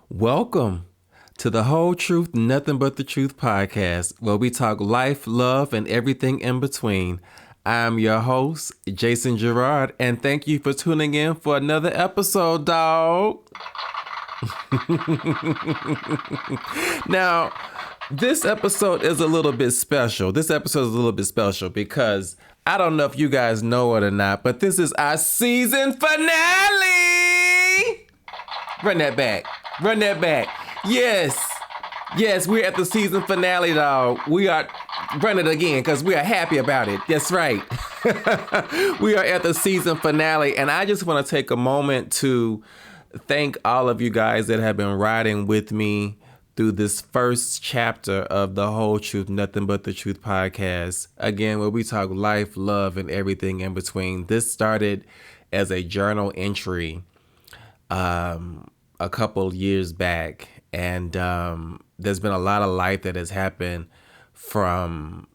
Welcome to the Whole Truth, Nothing But the Truth podcast, where we talk life, love, and everything in between. I'm your host, Jason Gerard, and thank you for tuning in for another episode, dog. Now, this episode is a little bit special. Because I don't know if you guys know it or not, but this is our season finale. Run that back. Yes, we're at the season finale, dog. We are running it again because we are happy about it. That's right. We are at the season finale, and I just want to take a moment to thank all of you guys that have been riding with me through this first chapter of the Whole Truth, Nothing But the Truth podcast. Again, where we talk life, love, and everything in between. This started as a journal entry a couple years back, and there's been a lot of life that has happened from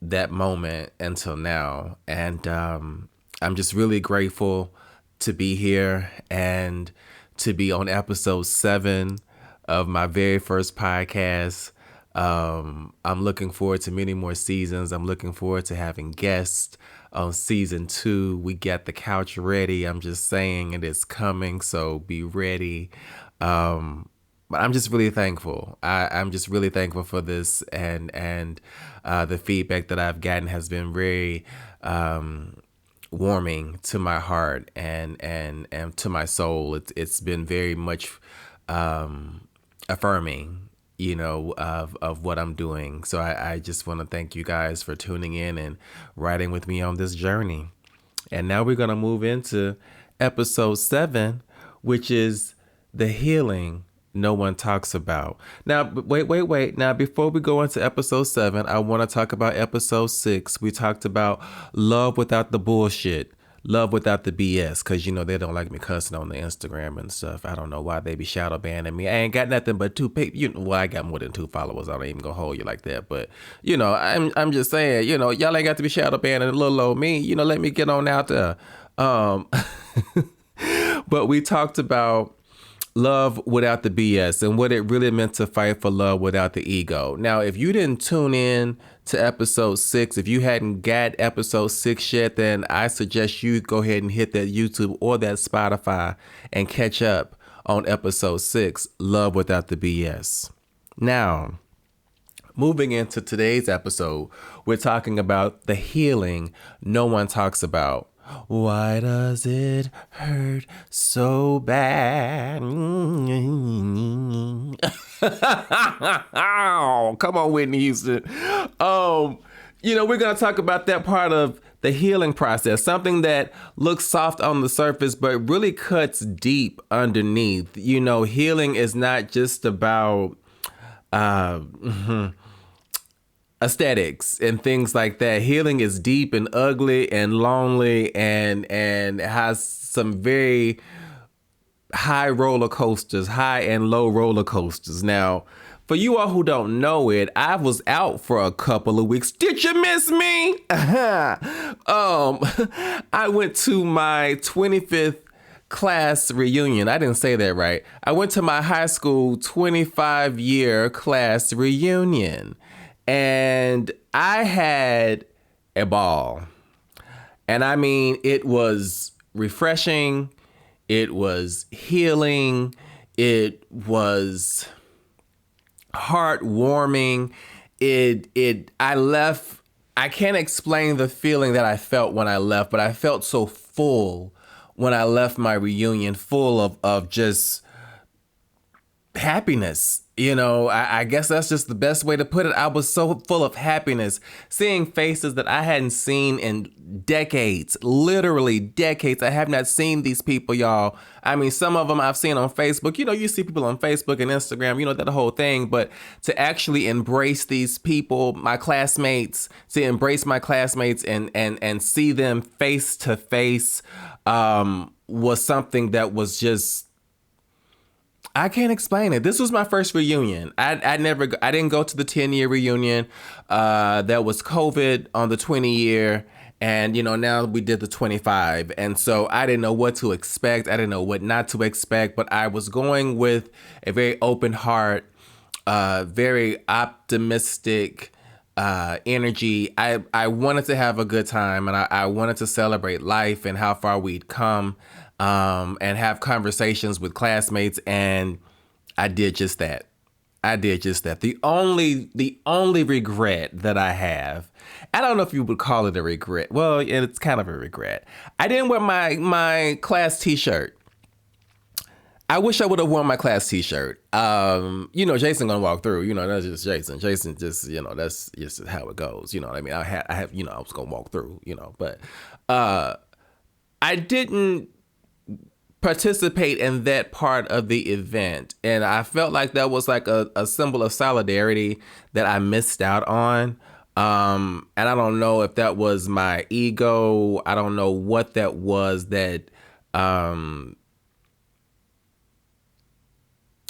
that moment until now, and I'm just really grateful to be here and to be on episode 7 of my very first podcast. I'm looking forward to many more seasons. I'm looking forward to having guests on season 2. We got the couch ready. I'm just saying it is coming, so be ready. But I'm just really thankful. I'm just really thankful for this, and the feedback that I've gotten has been very warming to my heart and to my soul. It's been very much affirming, of what I'm doing. So I just want to thank you guys for tuning in and riding with me on this journey. And now we're going to move into episode 7, which is the healing no one talks about. Now, wait. Now, before we go into episode 7, I want to talk about episode 6. We talked about love without the bullshit. Love without the BS, because, they don't like me cussing on the Instagram and stuff. I don't know why they be shadow banning me. I ain't got nothing but 2 people. Well, I got more than 2 followers. I don't even gonna hold you like that. But, I'm just saying, y'all ain't got to be shadow banning little old me. Let me get on out there. But we talked about love without the BS and what it really meant to fight for love without the ego. Now, if you didn't tune in to episode 6, if you hadn't got episode 6 yet, then I suggest you go ahead and hit that YouTube or that Spotify and catch up on episode 6, Love Without the BS. Now, moving into today's episode, we're talking about the healing no one talks about. Why does it hurt so bad? Oh, come on, Whitney Houston. We're going to talk about that part of the healing process, something that looks soft on the surface, but really cuts deep underneath. Healing is not just about aesthetics and things like that. Healing is deep and ugly and lonely and has some very high and low roller coasters. Now, for you all who don't know it, I was out for a couple of weeks. Did you miss me? I went to my 25th class reunion. I didn't say that right. I went to my high school 25-year class reunion. And I had a ball. And I mean, it was refreshing. It was healing. It was heartwarming. I left. I can't explain the feeling that I felt when I left, but I felt so full when I left my reunion, full of just happiness. I guess that's just the best way to put it. I was so full of happiness, seeing faces that I hadn't seen in decades, literally decades. I have not seen these people, y'all. I mean, some of them I've seen on Facebook. You see people on Facebook and Instagram, that whole thing. But to actually embrace these people, my classmates, and see them face to face was something that was just, I can't explain it. This was my first reunion. I didn't go to the 10-year reunion. That was COVID on the 20-year. And, now we did the 25. And so I didn't know what to expect. I didn't know what not to expect, but I was going with a very open heart, very optimistic energy. I wanted to have a good time, and I wanted to celebrate life and how far we'd come, and have conversations with classmates. And I did just that. I did just that. The only regret that I have, I don't know if you would call it a regret. Well, it's kind of a regret. I didn't wear my class T-shirt. I wish I would have worn my class T-shirt. Jason gonna walk through. That's just Jason. Jason just, that's just how it goes. You know what I mean? I have, I was gonna walk through. But I didn't participate in that part of the event, and I felt like that was like a symbol of solidarity that I missed out on. And I don't know if that was my ego. I don't know what that was that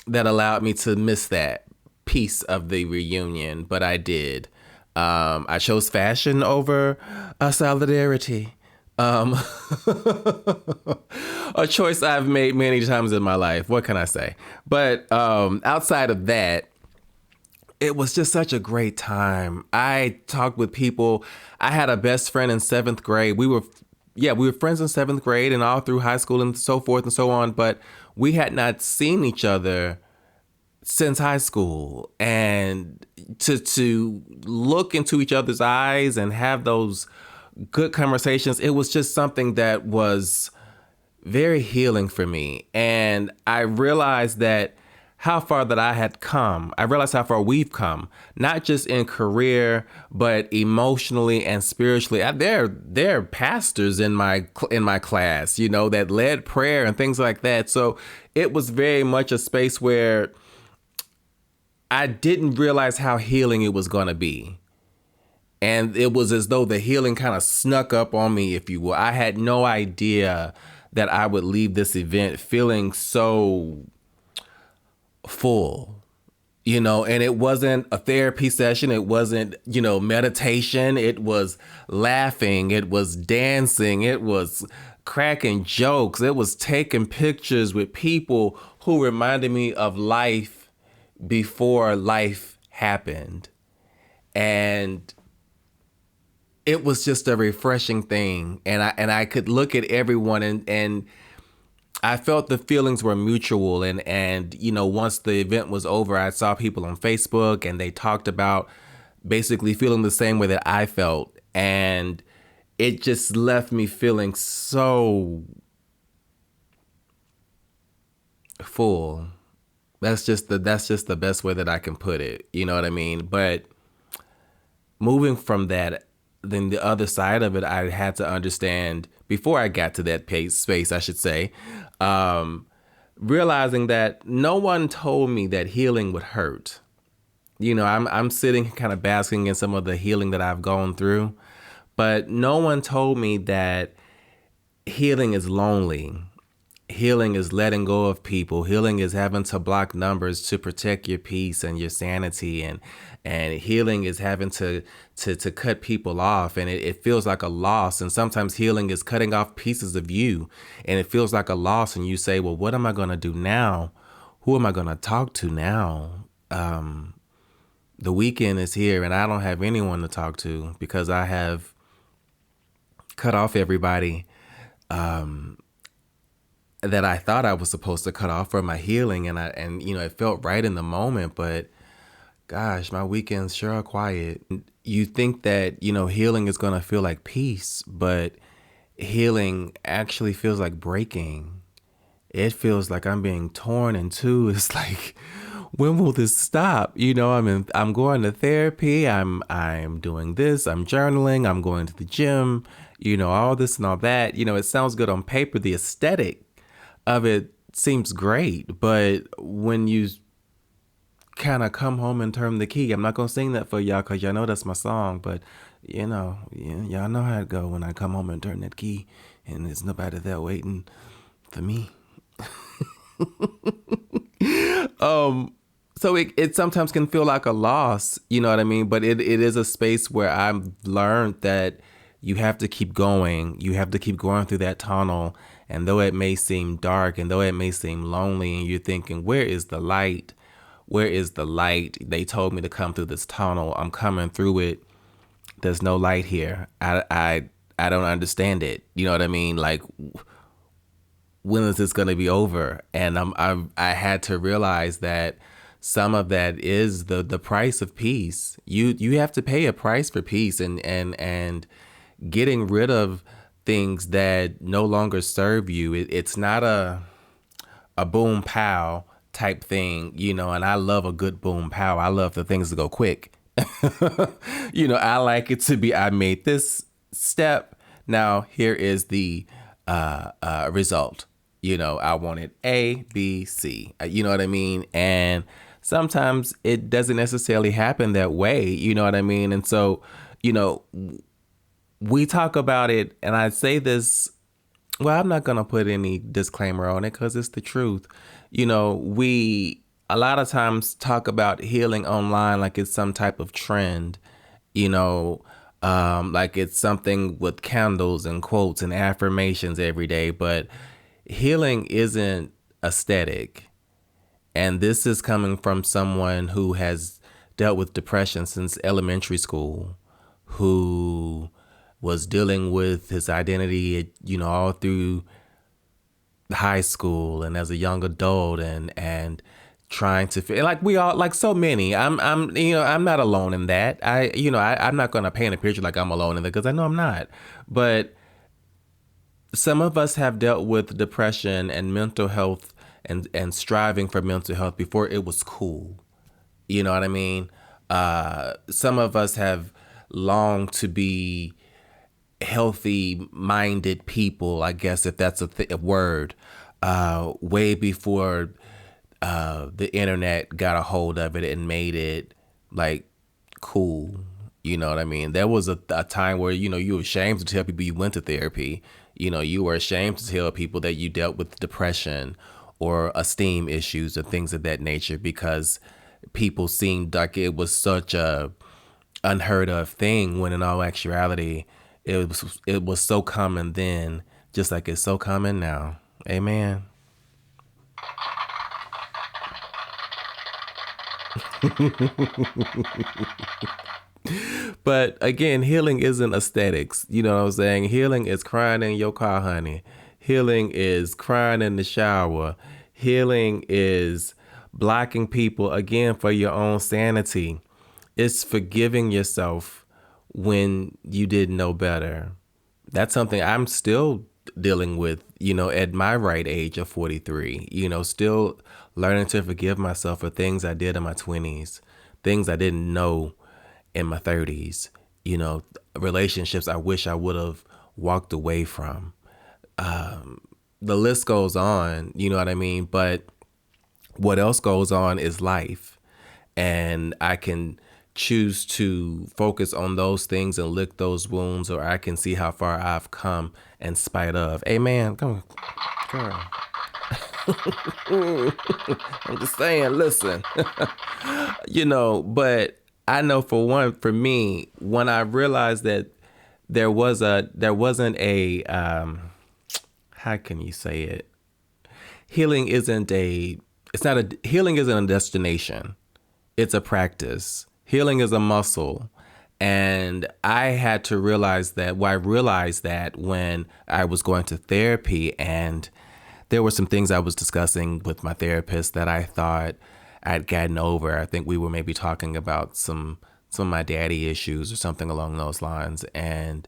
that allowed me to miss that piece of the reunion, but I did. I chose fashion over solidarity. Um, a choice I've made many times in my life. What can I say? But outside of that, it was just such a great time. I talked with people. I had a best friend in seventh grade. We were friends in seventh grade and all through high school and so forth and so on. But we had not seen each other since high school, and to look into each other's eyes and have those good conversations, it was just something that was very healing for me. And I realized that how far that I had come. I realized how far we've come, not just in career, but emotionally and spiritually. There are pastors in my class, that led prayer and things like that. So it was very much a space where I didn't realize how healing it was going to be. And it was as though the healing kind of snuck up on me, if you will. I had no idea that I would leave this event feeling so full, and it wasn't a therapy session. It wasn't, meditation. It was laughing. It was dancing. It was cracking jokes. It was taking pictures with people who reminded me of life before life happened. And it was just a refreshing thing. And I could look at everyone and I felt the feelings were mutual. And once the event was over, I saw people on Facebook and they talked about basically feeling the same way that I felt. And it just left me feeling so full. That's just the best way that I can put it. You know what I mean? But moving from that, then the other side of it, I had to understand before I got to that space, I should say, realizing that no one told me that healing would hurt. I'm sitting kind of basking in some of the healing that I've gone through, but no one told me that healing is lonely. Healing is letting go of people. Healing is having to block numbers to protect your peace and your sanity. And healing is having to cut people off. And it feels like a loss. And sometimes healing is cutting off pieces of you. And it feels like a loss. And you say, well, what am I going to do now? Who am I going to talk to now? The weekend is here and I don't have anyone to talk to because I have cut off everybody that I thought I was supposed to cut off for my healing. And it felt right in the moment, but gosh, my weekends sure are quiet. You think that, healing is going to feel like peace, but healing actually feels like breaking. It feels like I'm being torn in two. It's like, when will this stop? I'm going to therapy. I'm doing this. I'm journaling. I'm going to the gym, all this and all that. It sounds good on paper. The aesthetic of it seems great, but when you kind of come home and turn the key, I'm not gonna sing that for y'all because y'all know that's my song, but y'all know how it go when I come home and turn that key and there's nobody there waiting for me. So it sometimes can feel like a loss, you know what I mean? But it is a space where I've learned that you have to keep going. You have to keep going through that tunnel. And though it may seem dark and though it may seem lonely, and you're thinking, where is the light? Where is the light? They told me to come through this tunnel. I'm coming through it. There's no light here. I don't understand it. You know what I mean? Like, when is this going to be over? And I had to realize that some of that is the price of peace. You have to pay a price for peace, and getting rid of things that no longer serve you. It's not a boom pow type thing, and I love a good boom pow. I love the things to go quick. I like it to be, I made this step. Now here is the result. I wanted A, B, C. You know what I mean? And sometimes it doesn't necessarily happen that way. You know what I mean? And so, we talk about it, and I say this, well, I'm not going to put any disclaimer on it because it's the truth. We a lot of times talk about healing online like it's some type of trend, like it's something with candles and quotes and affirmations every day. But healing isn't aesthetic. And this is coming from someone who has dealt with depression since elementary school, who was dealing with his identity, all through high school and as a young adult, and trying to feel like we all, like so many. I'm not alone in that. I'm not going to paint a picture like I'm alone in it because I know I'm not. But some of us have dealt with depression and mental health and striving for mental health before it was cool. You know what I mean? Some of us have longed to be healthy minded people, I guess, if that's a word, way before the internet got a hold of it and made it like cool. You know what I mean? There was a time where, you were ashamed to tell people you went to therapy. You were ashamed to tell people that you dealt with depression or esteem issues or things of that nature, because people seemed like it was such a unheard of thing, when in all actuality, it was so common then, just like it's so common now. Amen. But again, healing isn't aesthetics. You know what I'm saying? Healing is crying in your car, honey. Healing is crying in the shower. Healing is blocking people, again, for your own sanity. It's forgiving yourself when you didn't know better. That's something I'm still dealing with, at my right age of 43, still learning to forgive myself for things I did in my 20s, things I didn't know in my 30s, relationships I wish I would have walked away from. The list goes on, you know what I mean? But what else goes on is life. And I can choose to focus on those things and lick those wounds, or I can see how far I've come in spite of. Amen. Come on, girl. I'm just saying, listen. But I know for me, when I realized that there wasn't a, how can you say it? Healing isn't a destination. It's a practice. Healing is a muscle. And I had to realize that, I realized that when I was going to therapy, and there were some things I was discussing with my therapist that I thought I'd gotten over. I think we were maybe talking about some of my daddy issues or something along those lines. And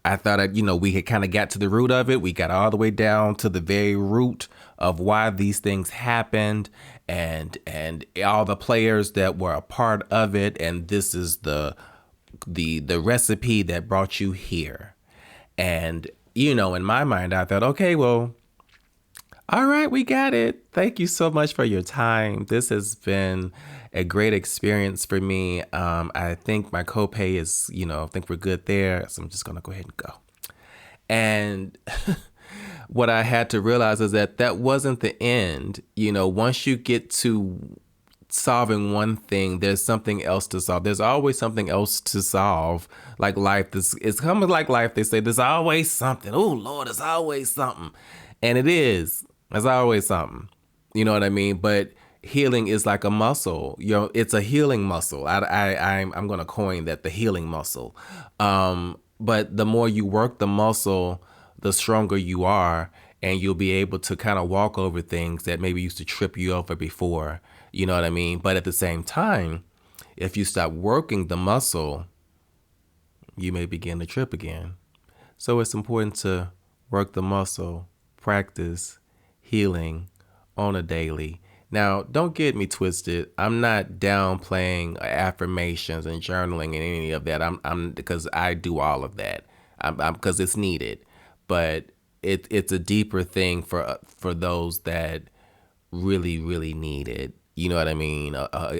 I thought, we had kind of got to the root of it. We got all the way down to the very root of why these things happened, and all the players that were a part of it. And this is the recipe that brought you here. And, in my mind, I thought, okay, well, all right, we got it. Thank you so much for your time. This has been a great experience for me. I think my copay is, I think we're good there. So I'm just going to go ahead and go. And what I had to realize is that wasn't the end. Once you get to solving one thing, there's something else to solve. There's always something else to solve. Like life, it's coming like life. They say there's always something. Oh Lord, there's always something, and it is. There's always something. You know what I mean? But healing is like a muscle. It's a healing muscle. I'm gonna coin that, the healing muscle. But the more you work the muscle, the stronger you are, and you'll be able to kind of walk over things that maybe used to trip you over before. You know what I mean? But at the same time, if you stop working the muscle, you may begin to trip again. So it's important to work the muscle, practice healing on a daily. Now, don't get me twisted. I'm not downplaying affirmations and journaling and any of that. I'm because I do all of that. I'm because it's needed, but it's a deeper thing for those that really need it. You know what I mean?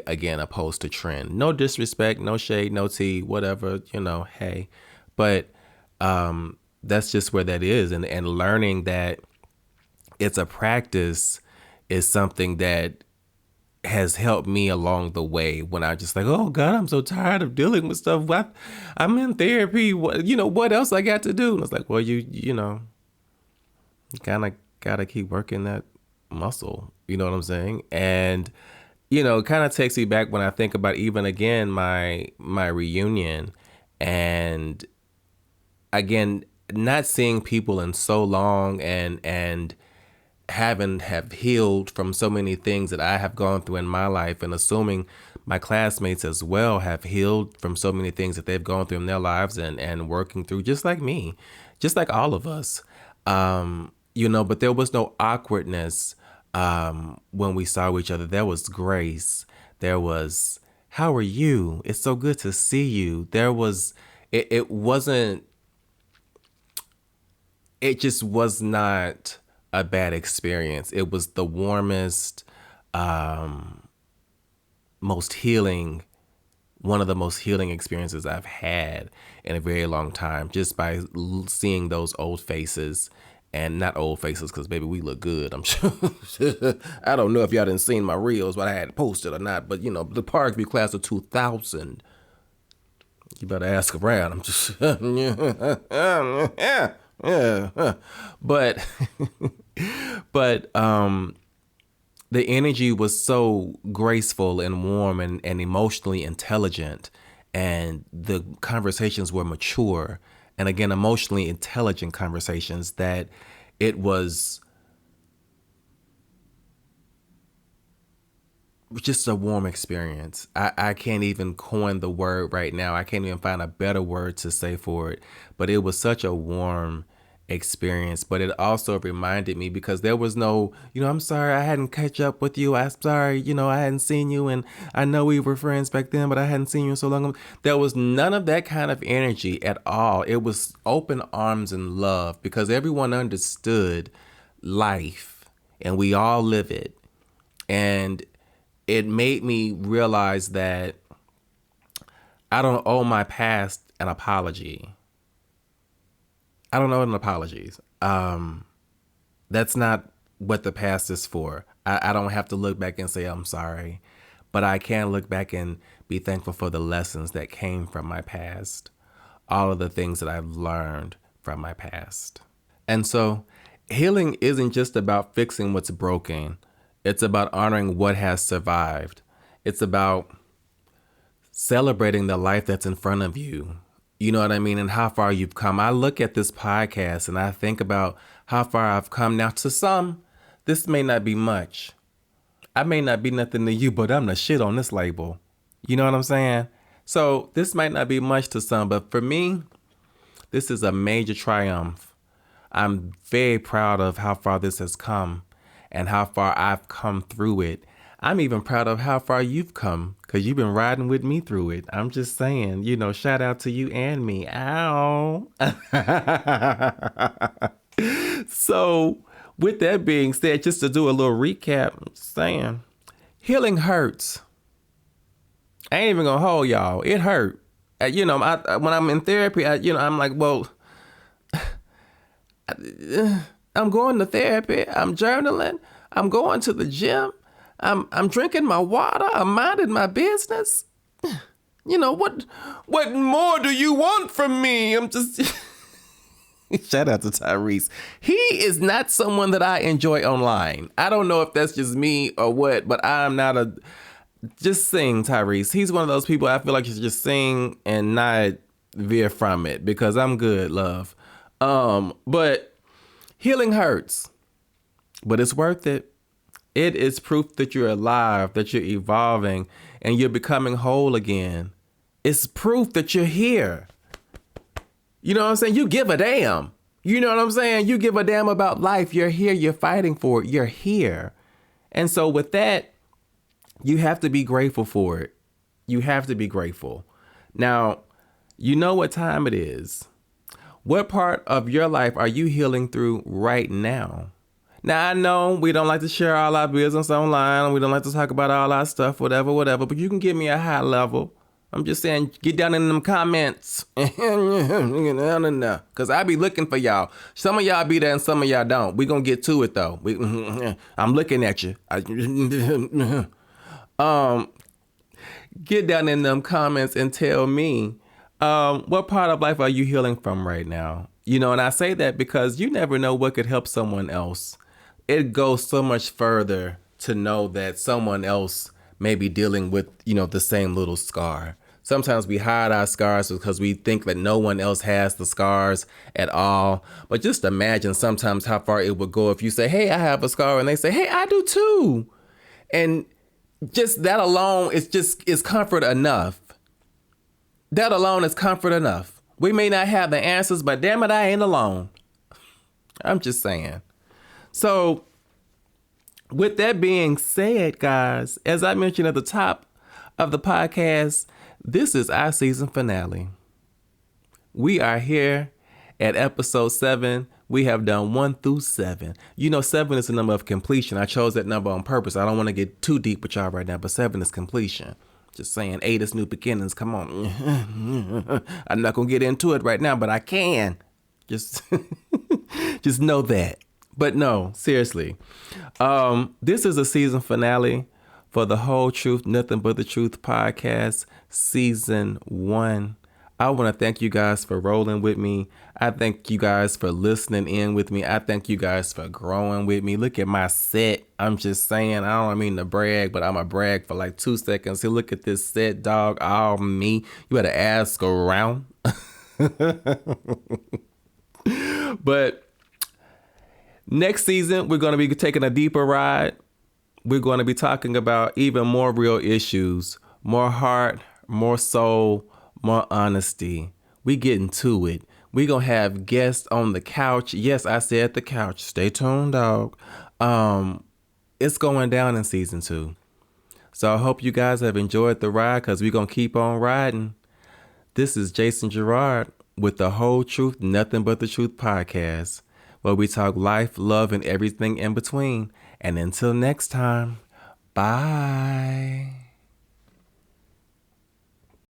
Again, opposed to trend. No disrespect, no shade, no tea, whatever. Hey, but that's just where that is, and learning that it's a practice is something that has helped me along the way when I just like, oh God, I'm so tired of dealing with stuff. I'm in therapy. What else I got to do? And it's like, well, you kind of got to keep working that muscle. You know what I'm saying? And, it kind of takes me back when I think about even again, my reunion, and again, not seeing people in so long, and have healed from so many things that I have gone through in my life, and assuming my classmates as well have healed from so many things that they've gone through in their lives, and working through just like me, just like all of us. But there was no awkwardness when we saw each other. There was grace. There was, how are you? It's so good to see you. There was, it wasn't, it just was not a bad experience. It was the warmest, most healing, one of the most healing experiences I've had in a very long time, just by seeing those old faces. And not old faces, because baby, we look good. I'm sure. I don't know if y'all didn't seen my reels, what I had posted or not, but the Parkview class of 2000. You better ask around. I'm just, yeah. But, the energy was so graceful and warm, and emotionally intelligent, and the conversations were mature, and again, emotionally intelligent conversations, that it was just a warm experience. I can't even coin the word right now. I can't even find a better word to say for it, but it was such a warm experience. But it also reminded me, because there was no, I'm sorry I hadn't catch up with you. I'm sorry, I hadn't seen you, and I know we were friends back then, but I hadn't seen you in so long. There was none of that kind of energy at all. It was open arms and love, because everyone understood life, and we all live it. And it made me realize that I don't owe my past an apology. I don't know an apologies. That's not what the past is for. I don't have to look back and say I'm sorry, but I can look back and be thankful for the lessons that came from my past, all of the things that I've learned from my past. And so healing isn't just about fixing what's broken. It's about honoring what has survived. It's about celebrating the life that's in front of you. You know what I mean? And how far you've come. I look at this podcast and I think about how far I've come. Now, to some, this may not be much. I may not be nothing to you, but I'm the shit on this label. You know what I'm saying? So this might not be much to some, but for me, this is a major triumph. I'm very proud of how far this has come and how far I've come through it. I'm even proud of how far you've come, because you've been riding with me through it. I'm just saying, shout out to you and me. Ow. So with that being said, just to do a little recap, I'm just saying, healing hurts. I ain't even gonna hold y'all. It hurt. When I'm in therapy, I'm like, well, I'm going to therapy. I'm journaling. I'm going to the gym. I'm drinking my water. I'm minding my business. You know, what more do you want from me? I'm just shout out to Tyrese. He is not someone that I enjoy online. I don't know if that's just me or what, but I'm not a just sing, Tyrese. He's one of those people I feel like you should just sing and not veer from it because I'm good, love. But healing hurts, but it's worth it. It is proof that you're alive, that you're evolving, and you're becoming whole again. It's proof that you're here. You know what I'm saying? You give a damn. You know what I'm saying? You give a damn about life. You're here. You're fighting for it. You're here. And so with that, you have to be grateful for it. You have to be grateful. Now, you know what time it is. What part of your life are you healing through right now? Now, I know we don't like to share all our business online. We don't like to talk about all our stuff, whatever, but you can give me a high level. I'm just saying, get down in them comments. Because I be looking for y'all. Some of y'all be there and some of y'all don't. We going to get to it, though. I'm looking at you. Get down in them comments and tell me, what part of life are you healing from right now? You know, and I say that because you never know what could help someone else. It goes so much further to know that someone else may be dealing with, you know, the same little scar. Sometimes we hide our scars because we think that no one else has the scars at all. But just imagine sometimes how far it would go if you say, hey, I have a scar. And they say, hey, I do too. And just that alone is comfort enough. That alone is comfort enough. We may not have the answers, but damn it, I ain't alone. I'm just saying. So with that being said, guys, as I mentioned at the top of the podcast, this is our season finale. We are here at episode 7. We have done 1 through 7. You know, 7 is the number of completion. I chose that number on purpose. I don't want to get too deep with y'all right now, but 7 is completion. Just saying, 8 is new beginnings. Come on. I'm not going to get into it right now, but I can. Just know that. But no, seriously. This is a season finale for the Whole Truth, Nothing But the Truth podcast, season 1. I want to thank you guys for rolling with me. I thank you guys for listening in with me. I thank you guys for growing with me. Look at my set. I'm just saying, I don't mean to brag, but I'm going to brag for like 2 seconds. See, look at this set, dog. All me. You better ask around. But next season, we're going to be taking a deeper ride. We're going to be talking about even more real issues, more heart, more soul, more honesty. We getting to it. We going to have guests on the couch. Yes, I said the couch. Stay tuned, dog. It's going down in season 2. So I hope you guys have enjoyed the ride because we're going to keep on riding. This is Jason Gerard with the Whole Truth, Nothing But the Truth podcast, where we talk life, love, and everything in between. And until next time, bye.